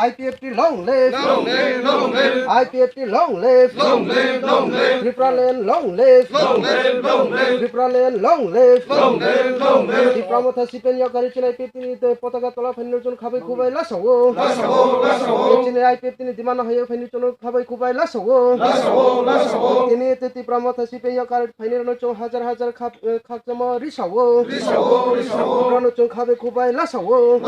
IPFT long live, IPFT long live, Tripura Land long live, Tripura Land long live, Tripura motha sipen yakari china IPFT ni potaka tola phainir jon khabai kubai lasawo, china IPFT ni dimana hayo phainir jon khabai kubai lasawo, tini Tripura motha sipen yakari phainir jon hajar khakjama risawo, Tripura no jon khabai kubai lasawo,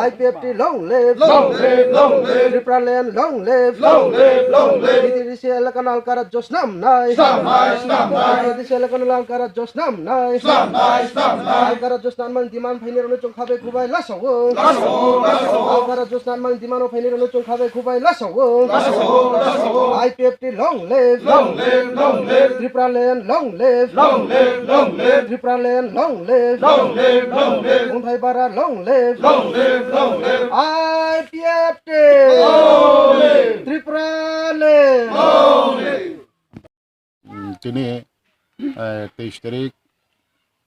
IPFT long live, Tripura Land long live, Idrisi elakana alkara josnam nai, Idrisi elakana alkara josnam nai, alkara josnam man diman phainir no jon khabai kubai lasawo, alkara josnam man diman o phainir no jon khabai kubai lasawo, IPFT long live, Tripura Land long live, Tripura Land long live, Mumbai bara long live, IPFT Tripura Land তিনি 23 তারিখ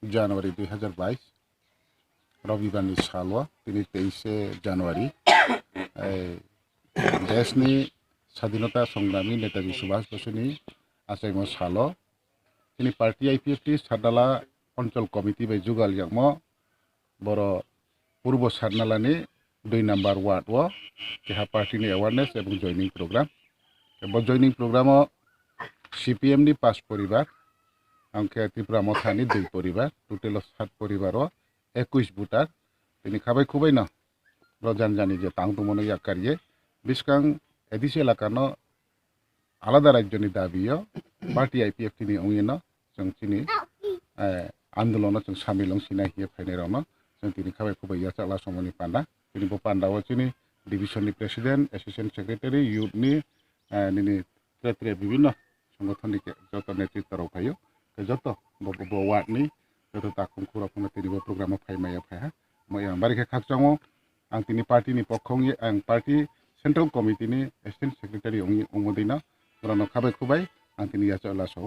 জানুয়ারি 2022 রবিবারনি সালওয়া তিনি 23 জানুয়ারি দেশনি স্বাধীনতা সংগ্রামী নেতাজি সুভাষ বসুনি আসাইমো সালো তিনি party IPFT সারনালা অঞ্চল committee by যুগাল ইয়াংম বড় পূর্ব সারনালানি 2 নাম্বার ওয়ার্ড ও যাহা পার্টিনি অ্যাওয়ারনেস এবং জয়নিং প্রোগ্রাম এবং জয়নিং প্রোগ্রামও CPM ni 5 পরিবার angke Tripura mothani 2 পরিবার টোটাল 7 পরিবার ও 21 ভোটার তিনি খাবাই খুবাই না রজান জানি যে তাংতুমনো ইয়াকারিয়ে বিস্কাং এদিসি এলাকানো আলাদা রাজ্যনি দাবিও পার্টি আইপিএফটি ni ongino जों चिनि आन्दोलन जों सामिलं सिना हिए फाइनेरावनो जों তিনি খাবাই খুবাই या चाला समनि पान्डा তিনি बो पान्डाव चिनि डिभिजननि प्रेसिडेन्ट एसोसिएशन सेक्रेटारि युथनि निनि त्रे বিভিন্ন संगठन যত নেতৃত্ব রফাयो যত ওয়ার্ডনি যত তাকুম খুরাফুনা তিনি প্রোগ্রাম ফাইমায়া ফাইহা ময়া বারিকে খাকচাঙো आं তিনি পার্টিনি পক্ষংনি आं পার্টি সেন্ট্রাল কমিটিনি এসিস্ট্যান্ট সেক্রেটারি অংমদিনা বরনো খাবাই খুবাই आं তিনি ইয়াচলাসও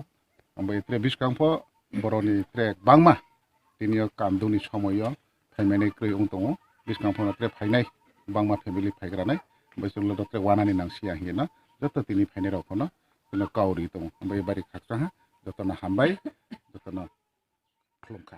ओमफ्राय त्रे बिस्कांफ बर'नि त्रे बांमा तिनियो कामदुनि समयो फाइमानै क्रय दङ बिस्कांफना त्रे फाइनाय बांमा फेमिलि फाइग्रानाय बैसोलो त्रे वानानि नांसिया हिना जत तिनि फाइनाय रावखनो जोंनो काउरि दङ ओमफ्राय बारि खाकसाहा जतनो हामबाय जतनो खुलुमखा